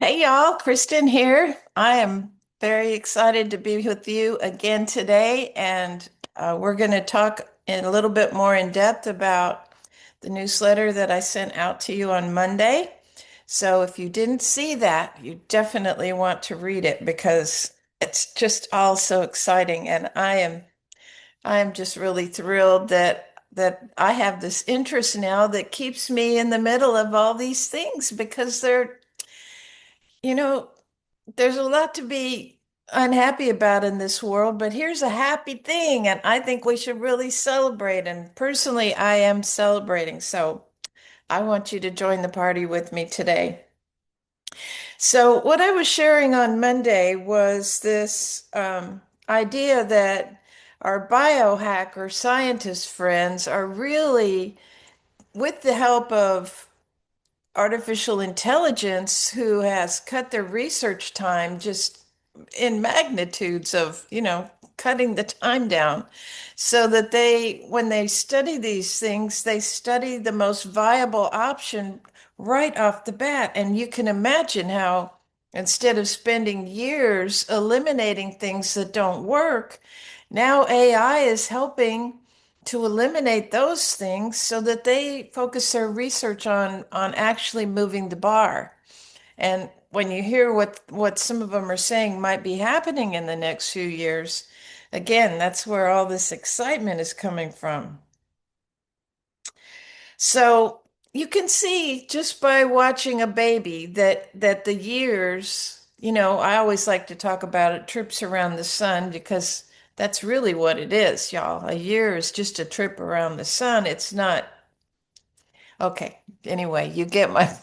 Hey y'all, Kristen here. I am very excited to be with you again today, and we're going to talk in a little bit more in depth about the newsletter that I sent out to you on Monday. So if you didn't see that, you definitely want to read it because it's just all so exciting, and I am just really thrilled that I have this interest now that keeps me in the middle of all these things because you know, there's a lot to be unhappy about in this world, but here's a happy thing, and I think we should really celebrate. And personally, I am celebrating, so I want you to join the party with me today. So, what I was sharing on Monday was this idea that our biohacker scientist friends are really, with the help of artificial intelligence, who has cut their research time just in magnitudes of, cutting the time down so that when they study these things, they study the most viable option right off the bat. And you can imagine how instead of spending years eliminating things that don't work, now AI is helping to eliminate those things so that they focus their research on actually moving the bar. And when you hear what some of them are saying might be happening in the next few years, again, that's where all this excitement is coming from. So you can see just by watching a baby that the years, I always like to talk about it, trips around the sun, because that's really what it is, y'all. A year is just a trip around the sun. It's not. Okay. Anyway, you get my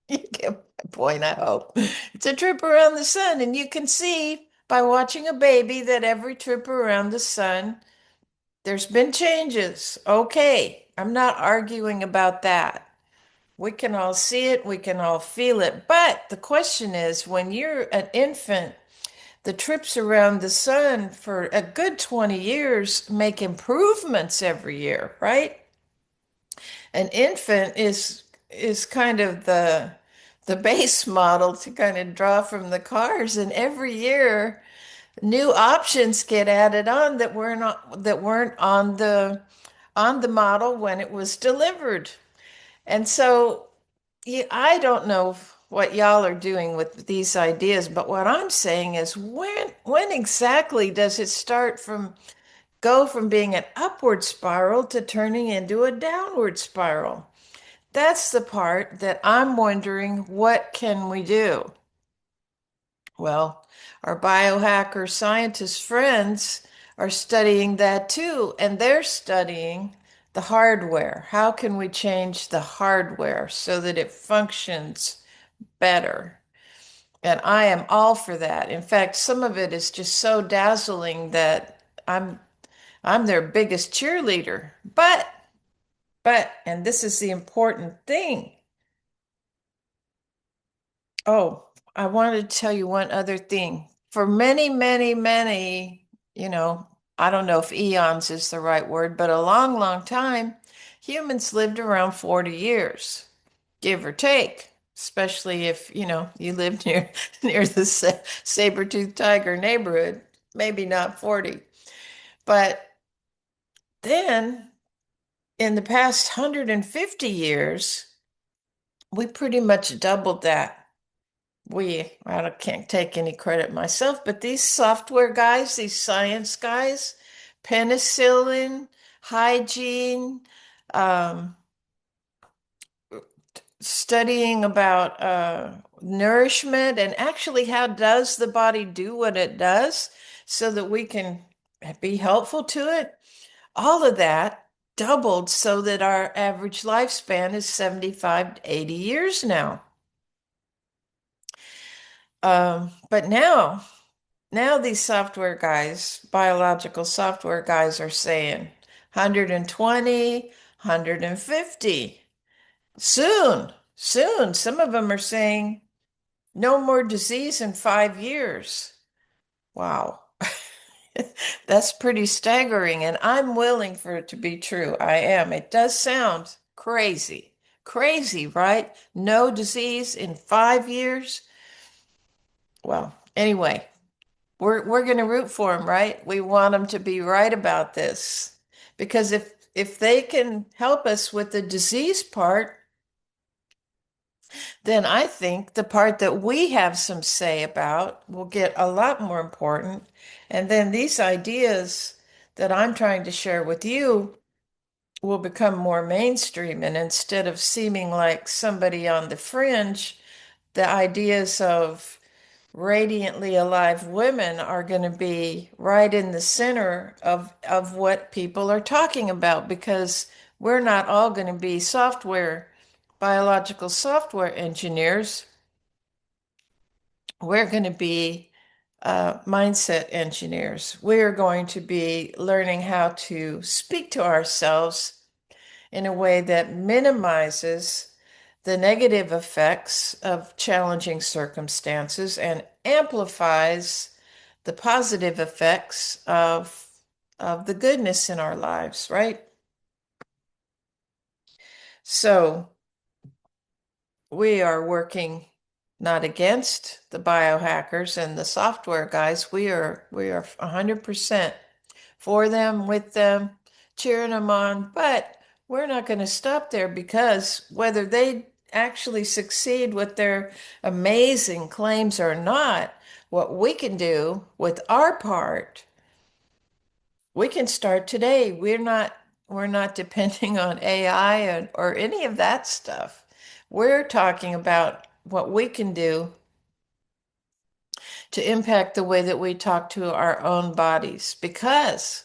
you get my point, I hope. It's a trip around the sun, and you can see by watching a baby that every trip around the sun, there's been changes. Okay. I'm not arguing about that. We can all see it, we can all feel it. But the question is, when you're an infant, the trips around the sun for a good 20 years make improvements every year, right? An infant is kind of the base model to kind of draw from the cars, and every year new options get added on that weren't on the model when it was delivered. And so I don't know what y'all are doing with these ideas, but what I'm saying is when exactly does it go from being an upward spiral to turning into a downward spiral? That's the part that I'm wondering, what can we do? Well, our biohacker scientist friends are studying that too, and they're studying the hardware. How can we change the hardware so that it functions better? And I am all for that. In fact, some of it is just so dazzling that I'm their biggest cheerleader. But, and this is the important thing. Oh, I wanted to tell you one other thing. For many, many, many, I don't know if eons is the right word, but a long, long time, humans lived around 40 years, give or take, especially if, you live near near the saber-toothed tiger neighborhood, maybe not 40. But then in the past 150 years, we pretty much doubled that. I can't take any credit myself, but these software guys, these science guys, penicillin, hygiene, um, studying about nourishment and actually how does the body do what it does so that we can be helpful to it. All of that doubled so that our average lifespan is 75 to 80 years now. But now these software guys, biological software guys, are saying 120, 150. Soon. Some of them are saying no more disease in 5 years. Wow. That's pretty staggering, and I'm willing for it to be true. I am. It does sound crazy. Crazy, right? No disease in 5 years. Well, anyway, we're going to root for them, right? We want them to be right about this because if they can help us with the disease part, then I think the part that we have some say about will get a lot more important. And then these ideas that I'm trying to share with you will become more mainstream. And instead of seeming like somebody on the fringe, the ideas of radiantly alive women are going to be right in the center of what people are talking about because we're not all going to be biological software engineers. We're going to be mindset engineers. We're going to be learning how to speak to ourselves in a way that minimizes the negative effects of challenging circumstances and amplifies the positive effects of the goodness in our lives, right? So we are working not against the biohackers and the software guys. We are 100% for them, with them, cheering them on. But we're not going to stop there because whether they actually succeed with their amazing claims or not, what we can do with our part, we can start today. We're not depending on AI or any of that stuff. We're talking about what we can do to impact the way that we talk to our own bodies because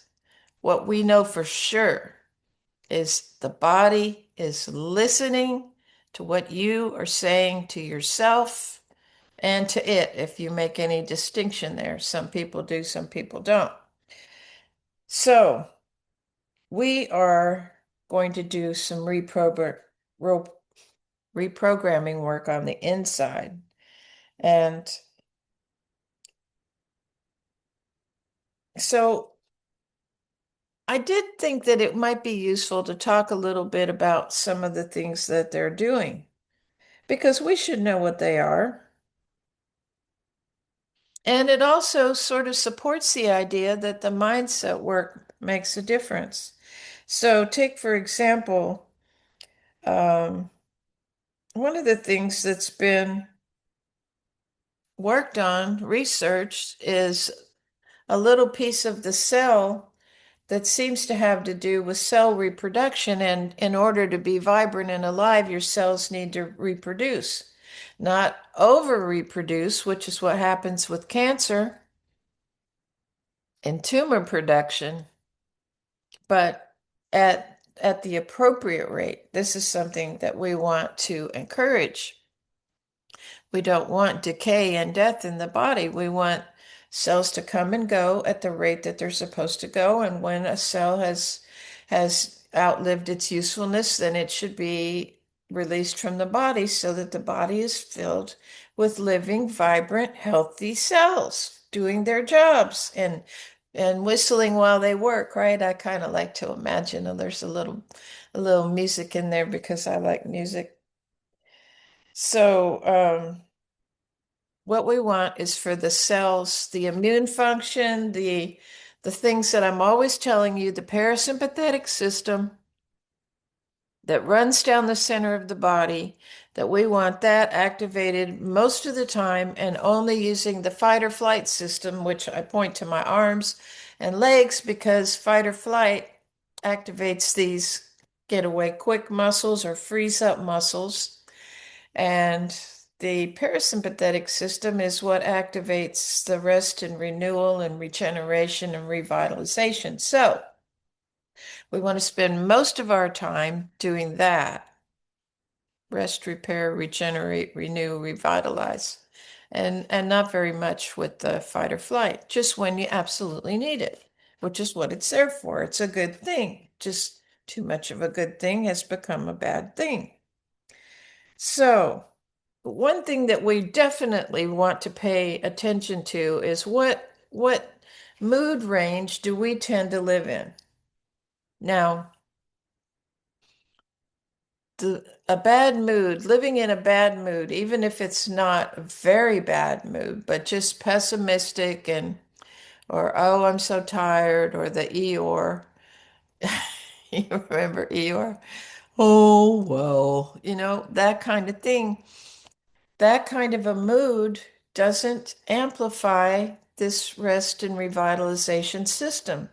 what we know for sure is the body is listening to what you are saying to yourself and to it, if you make any distinction there. Some people do, some people don't. So we are going to do some reprogramming work on the inside. And so I did think that it might be useful to talk a little bit about some of the things that they're doing because we should know what they are. And it also sort of supports the idea that the mindset work makes a difference. So, take for example, um, one of the things that's been worked on, researched, is a little piece of the cell that seems to have to do with cell reproduction. And in order to be vibrant and alive, your cells need to reproduce, not over reproduce, which is what happens with cancer and tumor production, but at the appropriate rate. This is something that we want to encourage. We don't want decay and death in the body. We want cells to come and go at the rate that they're supposed to go. And when a cell has outlived its usefulness, then it should be released from the body so that the body is filled with living, vibrant, healthy cells doing their jobs and whistling while they work, right? I kind of like to imagine there's a little music in there because I like music. So, what we want is for the cells, the immune function, the things that I'm always telling you, the parasympathetic system that runs down the center of the body, that we want that activated most of the time and only using the fight or flight system, which I point to my arms and legs because fight or flight activates these get away quick muscles or freeze up muscles. And the parasympathetic system is what activates the rest and renewal and regeneration and revitalization. So we want to spend most of our time doing that. Rest, repair, regenerate, renew, revitalize. And not very much with the fight or flight, just when you absolutely need it, which is what it's there for. It's a good thing. Just too much of a good thing has become a bad thing. So, one thing that we definitely want to pay attention to is what mood range do we tend to live in? Now, a bad mood, living in a bad mood, even if it's not a very bad mood, but just pessimistic and or oh, I'm so tired, or the Eeyore. You remember Eeyore? Oh, well, that kind of thing. That kind of a mood doesn't amplify this rest and revitalization system.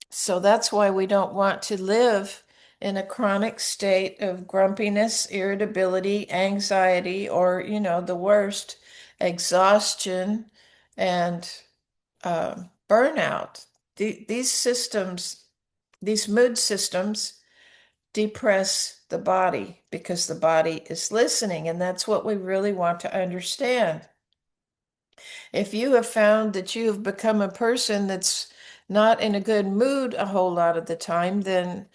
So that's why we don't want to live in a chronic state of grumpiness, irritability, anxiety, or, the worst, exhaustion and burnout. These systems, these mood systems, depress the body because the body is listening, and that's what we really want to understand. If you have found that you have become a person that's not in a good mood a whole lot of the time, then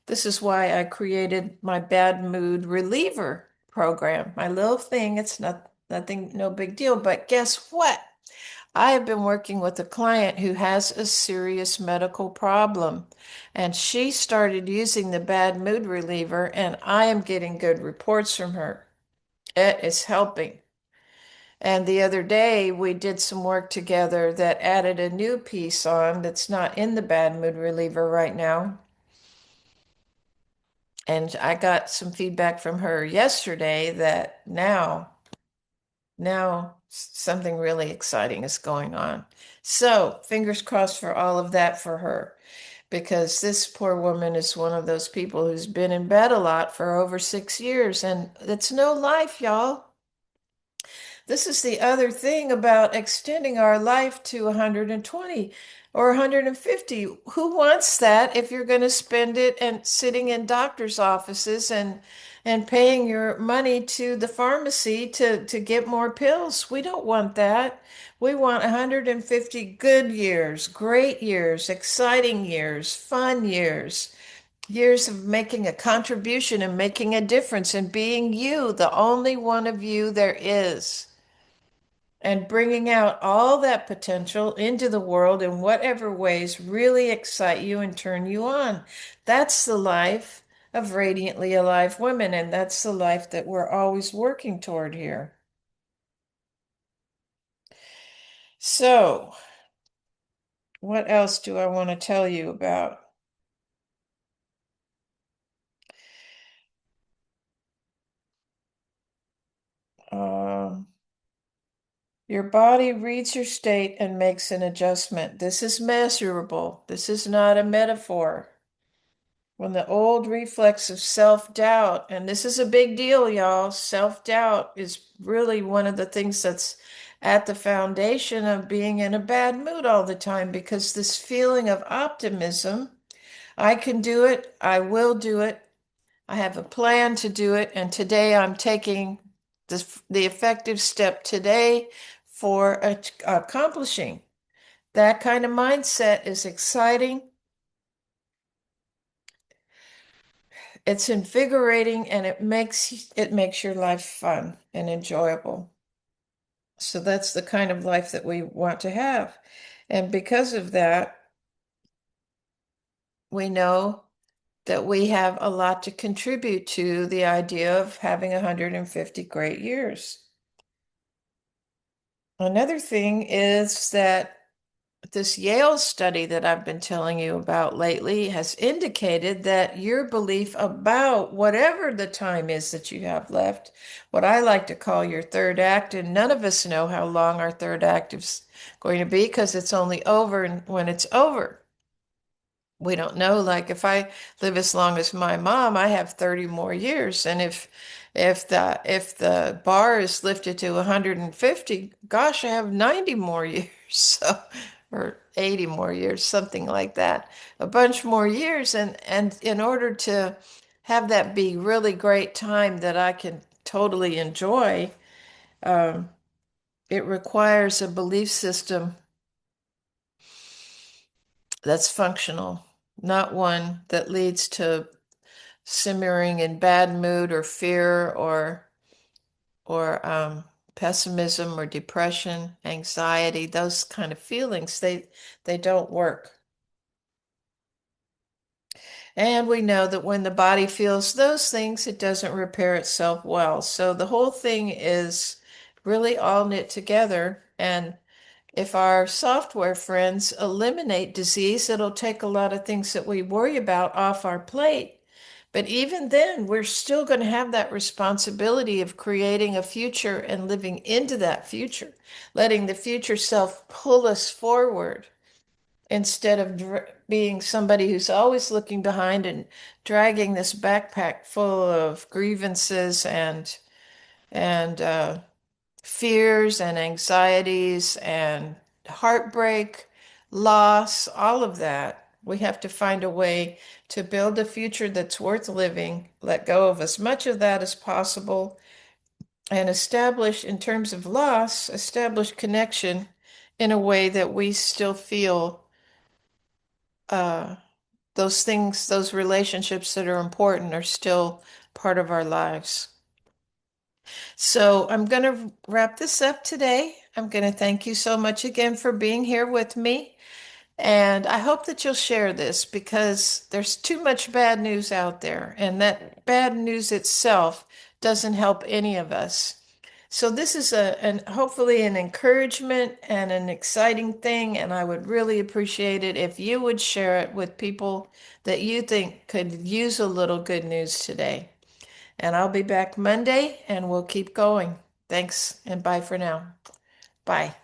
this is why I created my bad mood reliever program. My little thing, it's nothing, no big deal, but guess what? I have been working with a client who has a serious medical problem, and she started using the bad mood reliever, and I am getting good reports from her. It is helping. And the other day, we did some work together that added a new piece on that's not in the bad mood reliever right now. And I got some feedback from her yesterday that now something really exciting is going on. So, fingers crossed for all of that for her, because this poor woman is one of those people who's been in bed a lot for over 6 years, and it's no life, y'all. This is the other thing about extending our life to 120 or 150. Who wants that if you're going to spend it and sitting in doctor's offices and paying your money to the pharmacy to get more pills? We don't want that. We want 150 good years, great years, exciting years, fun years. Years of making a contribution and making a difference and being you, the only one of you there is, and bringing out all that potential into the world in whatever ways really excite you and turn you on. That's the life of radiantly alive women, and that's the life that we're always working toward here. So, what else do I want to tell you about? Um, your body reads your state and makes an adjustment. This is measurable. This is not a metaphor. When the old reflex of self-doubt, and this is a big deal, y'all, self-doubt is really one of the things that's at the foundation of being in a bad mood all the time, because this feeling of optimism, I can do it, I will do it, I have a plan to do it, and today I'm taking the effective step today for accomplishing. That kind of mindset is exciting. It's invigorating, and it makes your life fun and enjoyable. So that's the kind of life that we want to have. And because of that, we know that we have a lot to contribute to the idea of having 150 great years. Another thing is that this Yale study that I've been telling you about lately has indicated that your belief about whatever the time is that you have left, what I like to call your third act, and none of us know how long our third act is going to be because it's only over when it's over. We don't know. Like if I live as long as my mom, I have 30 more years. And if the bar is lifted to 150, gosh, I have 90 more years. So, or 80 more years, something like that. A bunch more years. And in order to have that be really great time that I can totally enjoy, um, it requires a belief system that's functional, not one that leads to simmering in bad mood or fear or pessimism or depression, anxiety, those kind of feelings, they don't work. And we know that when the body feels those things, it doesn't repair itself well. So the whole thing is really all knit together. And if our software friends eliminate disease, it'll take a lot of things that we worry about off our plate. But even then, we're still going to have that responsibility of creating a future and living into that future, letting the future self pull us forward instead of being somebody who's always looking behind and dragging this backpack full of grievances and fears and anxieties and heartbreak, loss, all of that. We have to find a way to build a future that's worth living, let go of as much of that as possible, and establish, in terms of loss, establish connection in a way that we still feel uh, those things, those relationships that are important are still part of our lives. So I'm going to wrap this up today. I'm going to thank you so much again for being here with me. And I hope that you'll share this because there's too much bad news out there, and that bad news itself doesn't help any of us. So this is hopefully an encouragement and an exciting thing, and I would really appreciate it if you would share it with people that you think could use a little good news today. And I'll be back Monday and we'll keep going. Thanks and bye for now. Bye.